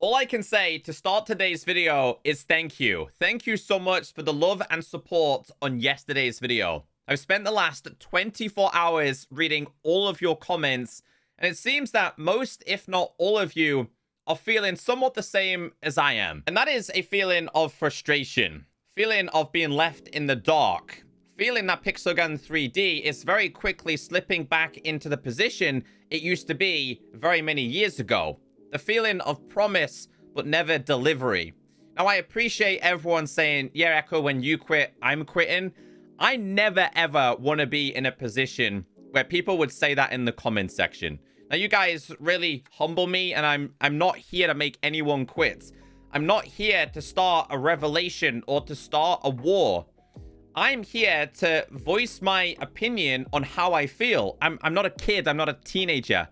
All I can say to start today's video is thank you. Thank you so much for the love and support on yesterday's video. I've spent the last 24 hours reading all of your comments, and it seems that most, if not all of you, are feeling somewhat the same as I am. And that is a feeling of frustration, feeling of being left in the dark, feeling that Pixelgun 3D is very quickly slipping back into the position it used to be very many years ago. The feeling of promise, but never delivery. Now, I appreciate everyone saying, yeah, Echo, when you quit, I'm quitting. I never, ever want to be in a position where people would say that in the comment section. Now, you guys really humble me, and I'm not here to make anyone quit. I'm not here to start a revelation or to start a war. I'm here to voice my opinion on how I feel. I'm not a kid. I'm not a teenager.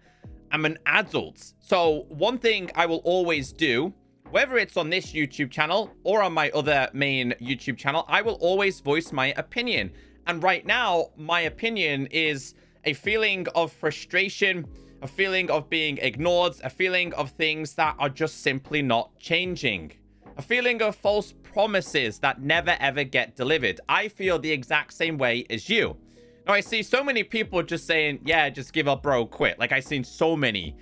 I'm an adult. So one thing I will always do, whether it's on this YouTube channel or on my other main YouTube channel, I will always voice my opinion. And right now, my opinion is a feeling of frustration, a feeling of being ignored, a feeling of things that are just simply not changing, a feeling of false promises that never ever get delivered. I feel the exact same way as you. Now, I see so many people just saying, yeah, just give up, bro, quit. Like, I've seen so many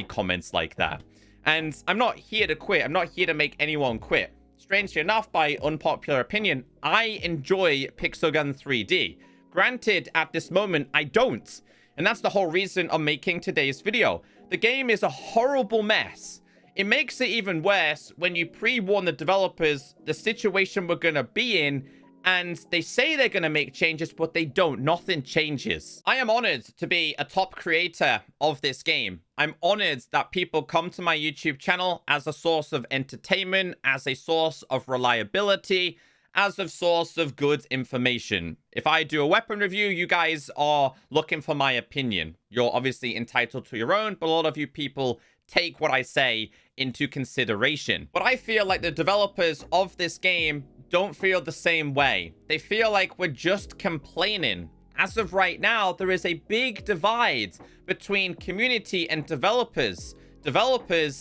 comments like that. And I'm not here to quit. I'm not here to make anyone quit. Strangely enough, by unpopular opinion, I enjoy Pixelgun 3D. Granted, at this moment, I don't. And that's the whole reason I'm making today's video. The game is a horrible mess. It makes it even worse when you pre-warn the developers the situation we're going to be in, and they say they're going to make changes, but they don't. Nothing changes. I am honored to be a top creator of this game. I'm honored that people come to my YouTube channel as a source of entertainment, as a source of reliability, as a source of good information. If I do a weapon review, you guys are looking for my opinion. You're obviously entitled to your own, but a lot of you people take what I say into consideration. But I feel like the developers of this game don't feel the same way. They feel like we're just complaining. As of right now, there is a big divide between community and developers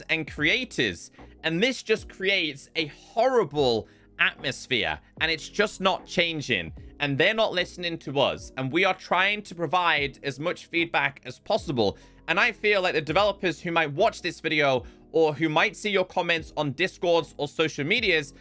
and creators, and this just creates a horrible atmosphere, and it's just not changing, and they're not listening to us, and we are trying to provide as much feedback as possible. And I feel like the developers who might watch this video or who might see your comments on Discords or social medias,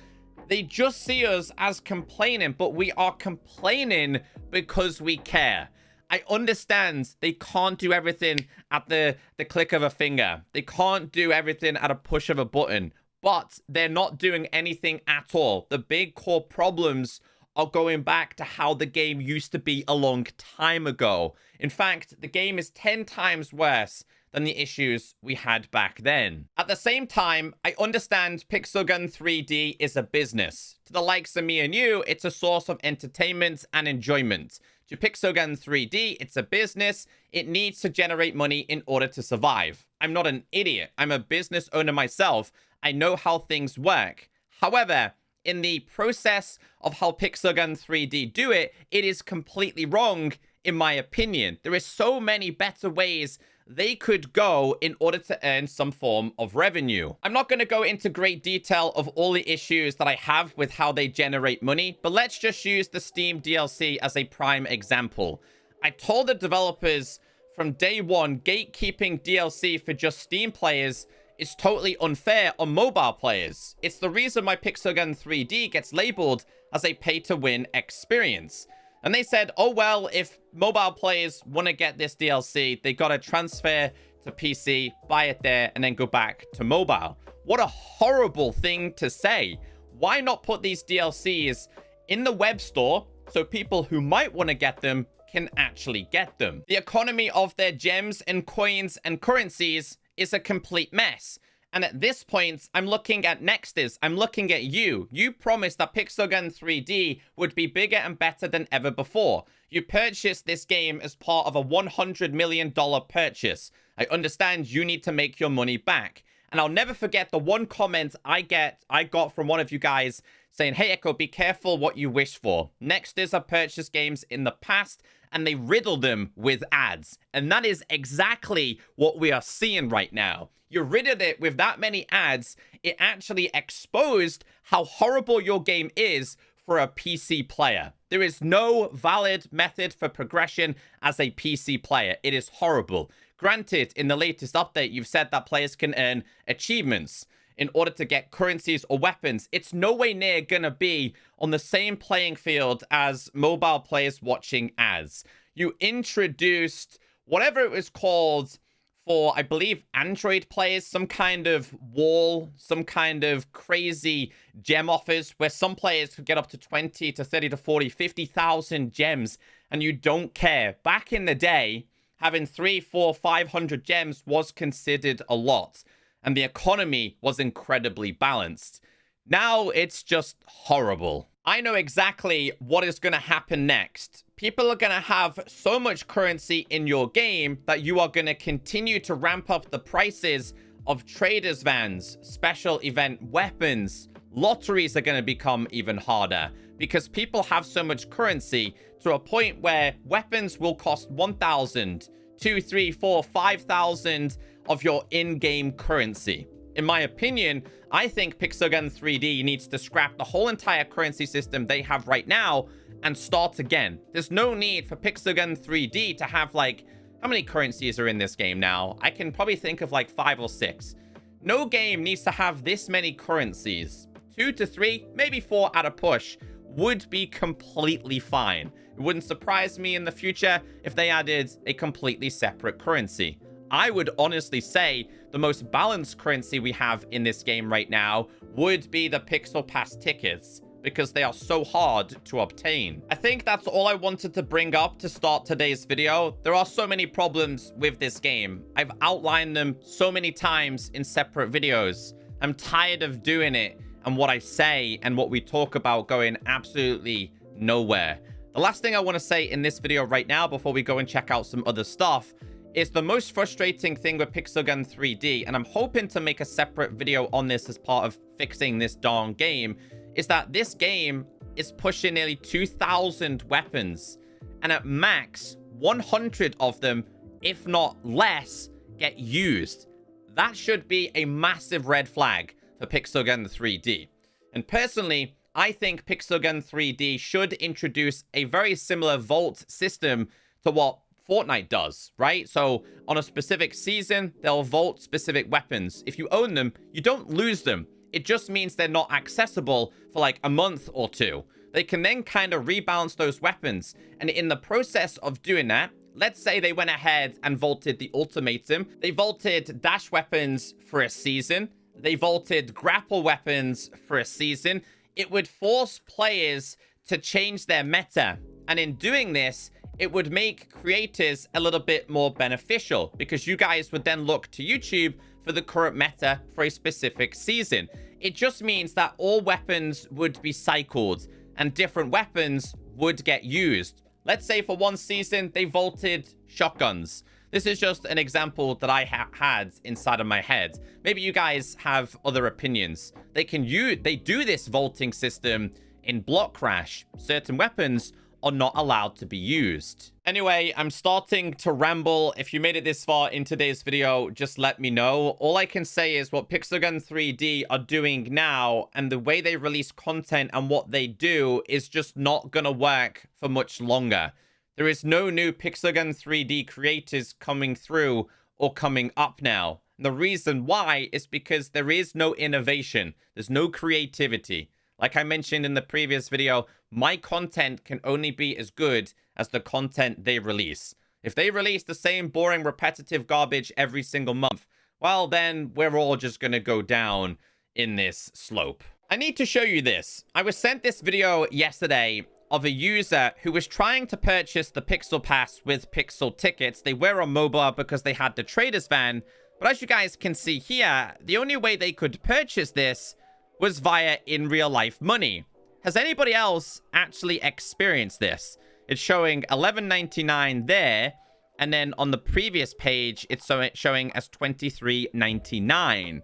they just see us as complaining, but we are complaining because we care. I understand they can't do everything at the click of a finger. They can't do everything at a push of a button, but they're not doing anything at all. The big core problems are going back to how the game used to be a long time ago. In fact, the game is 10 times worse than the issues we had back then. At the same time, I understand Pixelgun 3D is a business. To the likes of me and you, it's a source of entertainment and enjoyment. To Pixelgun 3D, it's a business. It needs to generate money in order to survive. I'm not an idiot. I'm a business owner myself. I know how things work. However, in the process of how Pixelgun 3D do it, it is completely wrong, in my opinion. There is so many better ways they could go in order to earn some form of revenue. I'm not going to go into great detail of all the issues that I have with how they generate money, but let's just use the Steam DLC as a prime example. I told the developers from day one, gatekeeping DLC for just Steam players is totally unfair on mobile players. It's the reason why Pixelgun 3D gets labeled as a pay-to-win experience. And they said, oh, well, if mobile players want to get this DLC, they got to transfer to PC, buy it there, and then go back to mobile. What a horrible thing to say. Why not put these DLCs in the web store so people who might want to get them can actually get them? The economy of their gems and coins and currencies is a complete mess. And at this point, I'm looking at Nexters. I'm looking at you. You promised that Pixelgun 3D would be bigger and better than ever before. You purchased this game as part of a $100 million purchase. I understand you need to make your money back. And I'll never forget the one comment I got from one of you guys saying, "Hey, Echo, be careful what you wish for. Nexters have purchased games in the past and they riddle them with ads." And that is exactly what we are seeing right now. You riddled it with that many ads. It actually exposed how horrible your game is for a PC player. There is no valid method for progression as a PC player. It is horrible. Granted, in the latest update, you've said that players can earn achievements in order to get currencies or weapons. It's no way near gonna be on the same playing field as mobile players watching ads. You introduced whatever it was called for, I believe, Android players, some kind of wall, some kind of crazy gem offers where some players could get up to 20 to 30 to 40, 50,000 gems, and you don't care. Back in the day, having 3, 4, 500 gems was considered a lot, and the economy was incredibly balanced. Now it's just horrible. I know exactly what is going to happen next. People are going to have so much currency in your game that you are going to continue to ramp up the prices of traders' vans, special event weapons. Lotteries are going to become even harder because people have so much currency to a point where weapons will cost 1,000, 2, 3, 4, 5,000 of your in-game currency. In my opinion, I think Pixelgun 3D needs to scrap the whole entire currency system they have right now and start again. There's no need for Pixelgun 3D to have, like, how many currencies are in this game now? I can probably think of like 5 or 6. No game needs to have this many currencies. 2 to 3, maybe 4 at a push would be completely fine. It wouldn't surprise me in the future if they added a completely separate currency. I would honestly say the most balanced currency we have in this game right now would be the Pixel Pass tickets, because they are so hard to obtain. I think that's all I wanted to bring up to start today's video. There are so many problems with this game. I've outlined them so many times in separate videos. I'm tired of doing it and what I say and what we talk about going absolutely nowhere. The last thing I want to say in this video right now before we go and check out some other stuff is the most frustrating thing with Pixelgun 3D, and I'm hoping to make a separate video on this as part of fixing this darn game, is that this game is pushing nearly 2,000 weapons, and at max 100 of them, if not less, get used. That should be a massive red flag for Pixelgun 3D. And personally, I think Pixelgun 3D should introduce a very similar vault system to what Fortnite does, right? So on a specific season, they'll vault specific weapons. If you own them, you don't lose them. It just means they're not accessible for like a month or two. They can then kind of rebalance those weapons. And in the process of doing that, let's say they went ahead and vaulted the ultimatum. They vaulted dash weapons for a season. They vaulted grapple weapons for a season. It would force players to change their meta. And in doing this, it would make creators a little bit more beneficial because you guys would then look to YouTube for the current meta for a specific season. It just means that all weapons would be cycled and different weapons would get used. Let's say for one season, they vaulted shotguns. This is just an example that I had inside of my head. Maybe you guys have other opinions. They do this vaulting system in Block Crash. Certain weapons are not allowed to be used. Anyway, I'm starting to ramble. If you made it this far in today's video, just let me know. All I can say is what Pixelgun 3D are doing now and the way they release content and what they do is just not gonna work for much longer. There is no new Pixelgun 3D creators coming through or coming up now. And the reason why is because there is no innovation. There's no creativity. Like I mentioned in the previous video, my content can only be as good as the content they release. If they release the same boring, repetitive garbage every single month, well, then we're all just going to go down in this slope. I need to show you this. I was sent this video yesterday of a user who was trying to purchase the Pixel Pass with Pixel tickets. They were on mobile because they had the Traders van. But as you guys can see here, the only way they could purchase this was via in real life money. Has anybody else actually experienced this? It's showing $11.99 there, and then on the previous page, it's showing as $23.99.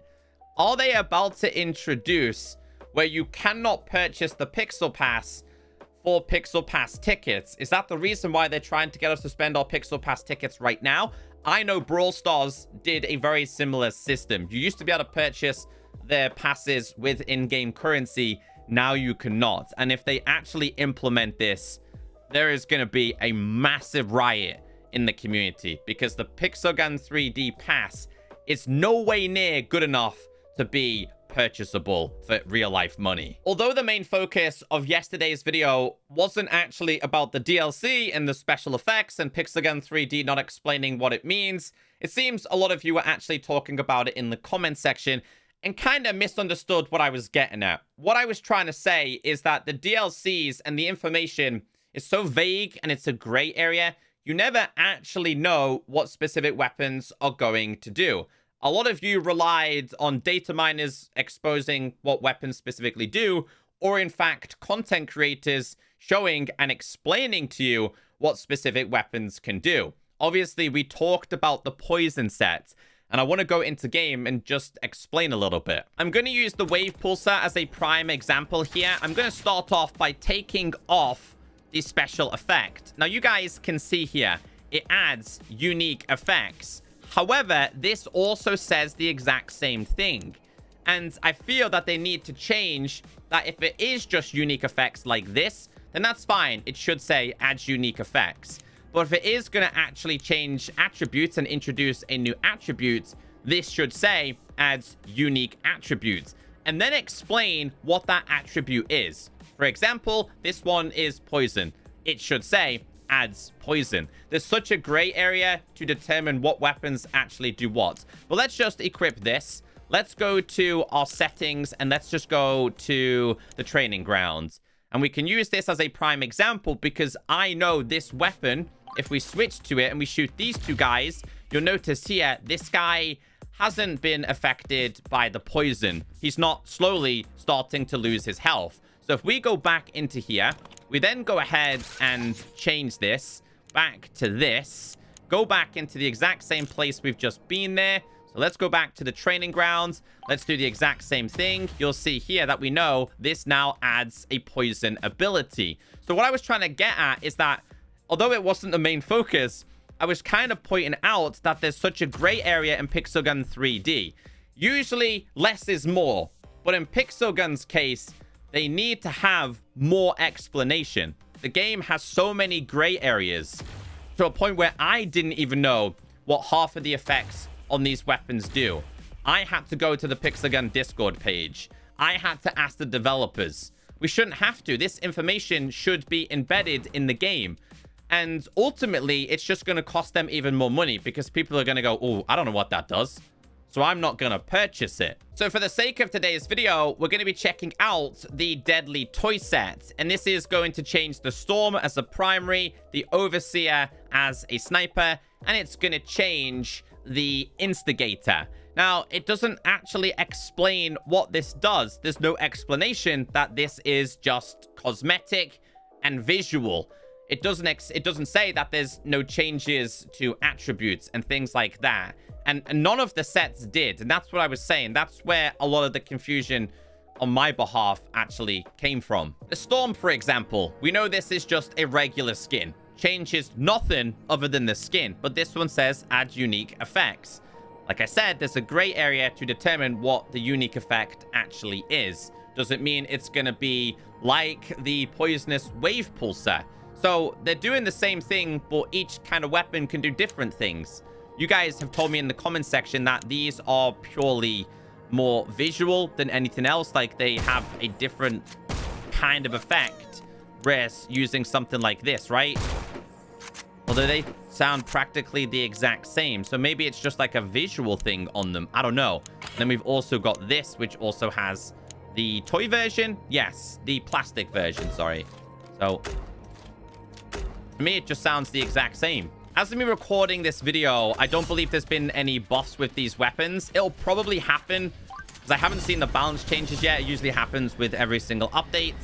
Are they about to introduce where you cannot purchase the Pixel Pass for Pixel Pass tickets? Is that the reason why they're trying to get us to spend our Pixel Pass tickets right now? I know Brawl Stars did a very similar system. You used to be able to purchase their passes with in-game currency. Now you cannot. And if they actually implement this, there is going to be a massive riot in the community, because the Pixelgun 3D pass is no way near good enough to be purchasable for real-life money. Although the main focus of yesterday's video wasn't actually about the DLC and the special effects and Pixelgun 3D not explaining what it means, it seems a lot of you were actually talking about it in the comment section and kind of misunderstood what I was getting at. What I was trying to say is that the DLCs and the information is so vague and it's a gray area, you never actually know what specific weapons are going to do. A lot of you relied on data miners exposing what weapons specifically do, or in fact, content creators showing and explaining to you what specific weapons can do. Obviously, we talked about the poison set, and I want to go into game and just explain a little bit. I'm going to use the wave pulsar as a prime example here. I'm going to start off by taking off the special effect. Now, you guys can see here, it adds unique effects. However, this also says the exact same thing. And I feel that they need to change that. If it is just unique effects like this, then that's fine. It should say adds unique effects. But if it is going to actually change attributes and introduce a new attribute, this should say adds unique attributes. And then explain what that attribute is. For example, this one is poison. It should say adds poison. There's such a gray area to determine what weapons actually do what. But let's just equip this. Let's go to our settings and let's just go to the training grounds. And we can use this as a prime example because I know this weapon, if we switch to it and we shoot these two guys, you'll notice here, this guy hasn't been affected by the poison. He's not slowly starting to lose his health. So if we go back into here, we then go ahead and change this back to this. Go back into the exact same place we've just been there. So let's go back to the training grounds. Let's do the exact same thing. You'll see here that we know this now adds a poison ability. So what I was trying to get at is that although it wasn't the main focus, I was kind of pointing out that there's such a gray area in Pixelgun 3D. Usually less is more, but in Pixelgun's case, they need to have more explanation. The game has so many gray areas to a point where I didn't even know what half of the effects on these weapons do. I had to go to the Pixelgun Discord page. I had to ask the developers. We shouldn't have to. This information should be embedded in the game. And ultimately, it's just going to cost them even more money because people are going to go, oh, I don't know what that does, so I'm not going to purchase it. So for the sake of today's video, we're going to be checking out the Deadly Toy Set. And this is going to change the Storm as a primary, the Overseer as a sniper, and it's going to change the Instigator. Now, it doesn't actually explain what this does. There's no explanation that this is just cosmetic and visual. It doesn't say that there's no changes to attributes and things like that. And none of the sets did. And that's what I was saying. That's where a lot of the confusion on my behalf actually came from. The Storm, for example, we know this is just a regular skin. Changes nothing other than the skin. But this one says add unique effects. Like I said, there's a gray area to determine what the unique effect actually is. Does it mean it's going to be like the poisonous wave pulsar? So they're doing the same thing, but each kind of weapon can do different things. You guys have told me in the comment section that these are purely more visual than anything else. Like they have a different kind of effect whereas using something like this, right? Although they sound practically the exact same. So maybe it's just like a visual thing on them. I don't know. Then we've also got this, which also has the toy version. Yes, the plastic version, sorry. So to me, it just sounds the exact same. As of me recording this video, I don't believe there's been any buffs with these weapons. It'll probably happen because I haven't seen the balance changes yet. It usually happens with every single update.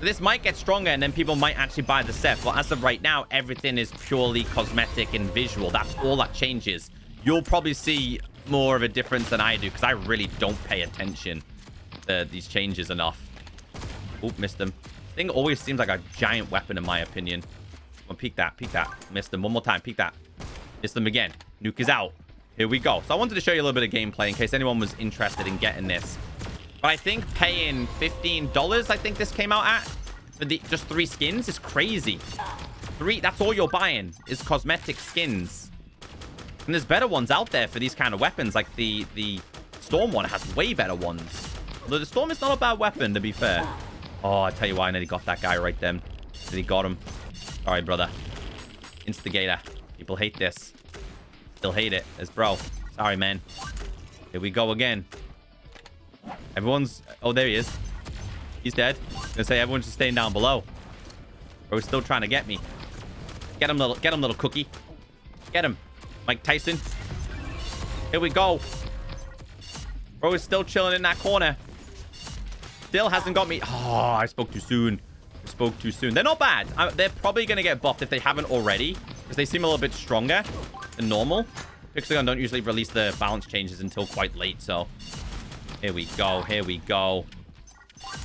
This might get stronger and then people might actually buy the set. But as of right now, everything is purely cosmetic and visual. That's all that changes. You'll probably see more of a difference than I do, because I really don't pay attention to these changes enough. Oop, missed him. This thing always seems like a giant weapon, in my opinion. Come on, peek that, peek that. Missed him one more time, peek that. Missed him again. Nuke is out. Here we go. So I wanted to show you a little bit of gameplay in case anyone was interested in getting this. But I think paying $15, I think this came out at, for just 3 skins is crazy. 3, that's all you're buying is cosmetic skins. And there's better ones out there for these kind of weapons. Like the Storm one has way better ones. Although the Storm is not a bad weapon, to be fair. Oh, I tell you why, I nearly got that guy right then. Nearly got him. Sorry, brother. Instigator. People hate this. Still hate it as bro. Sorry, man. Here we go again. Everyone's... Oh, there he is. He's dead. I was gonna say everyone's just staying down below. Bro's still trying to get me. Get him, little cookie. Get him. Mike Tyson. Here we go. Bro is still chilling in that corner. Still hasn't got me. Oh, I spoke too soon. I spoke too soon. They're not bad. They're probably going to get buffed if they haven't already, because they seem a little bit stronger than normal. Pixelgun don't usually release the balance changes until quite late, so here we go. Here we go.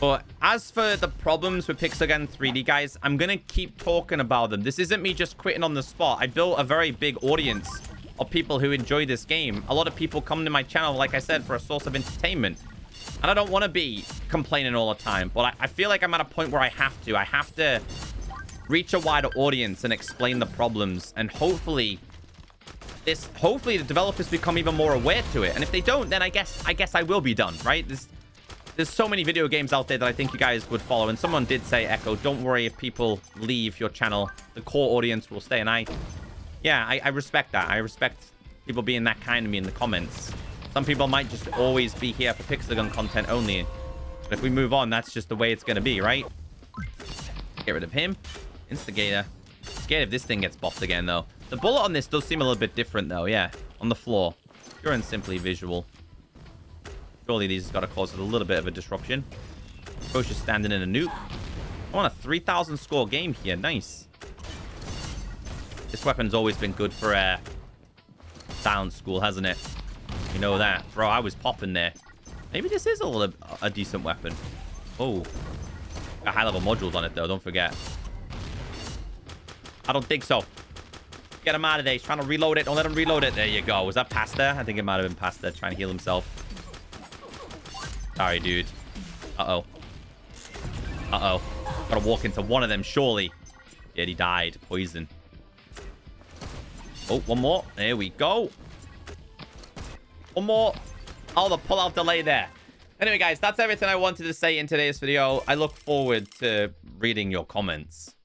But as for the problems with Pixelgun 3D, guys, I'm going to keep talking about them. This isn't me just quitting on the spot. I built a very big audience of people who enjoy this game. A lot of people come to my channel, like I said, for a source of entertainment. And I don't want to be complaining all the time. But I feel like I'm at a point where I have to. I have to reach a wider audience and explain the problems. And hopefully the developers become even more aware to it. And if they don't, then I guess I will be done, right? There's so many video games out there that I think you guys would follow. And someone did say, Echo, don't worry if people leave your channel. The core audience will stay. And I respect that. I respect people being that kind to me in the comments. Some people might just always be here for Pixelgun content only. But if we move on, that's just the way it's going to be, right? Get rid of him. Instigator. Scared if this thing gets buffed again, though. The bullet on this does seem a little bit different, though. Yeah, on the floor. Pure and simply visual. Surely these has got to cause a little bit of a disruption. Bro's just standing in a nuke. I want a 3,000 score game here. Nice. This weapon's always been good for sound school, hasn't it? You know that. Bro, I was popping there. Maybe this is a decent weapon. Oh. Got high-level modules on it, though. Don't forget. I don't think so. Get him out of there. He's trying to reload it. Don't let him reload it. There you go. Was that Pasta? I think it might have been Pasta trying to heal himself. Sorry, dude. Uh-oh. Uh-oh. Gotta walk into one of them, surely. Yeah, he died. Poison. Oh, one more. There we go. One more. Oh, the pull-out delay there. Anyway, guys, that's everything I wanted to say in today's video. I look forward to reading your comments.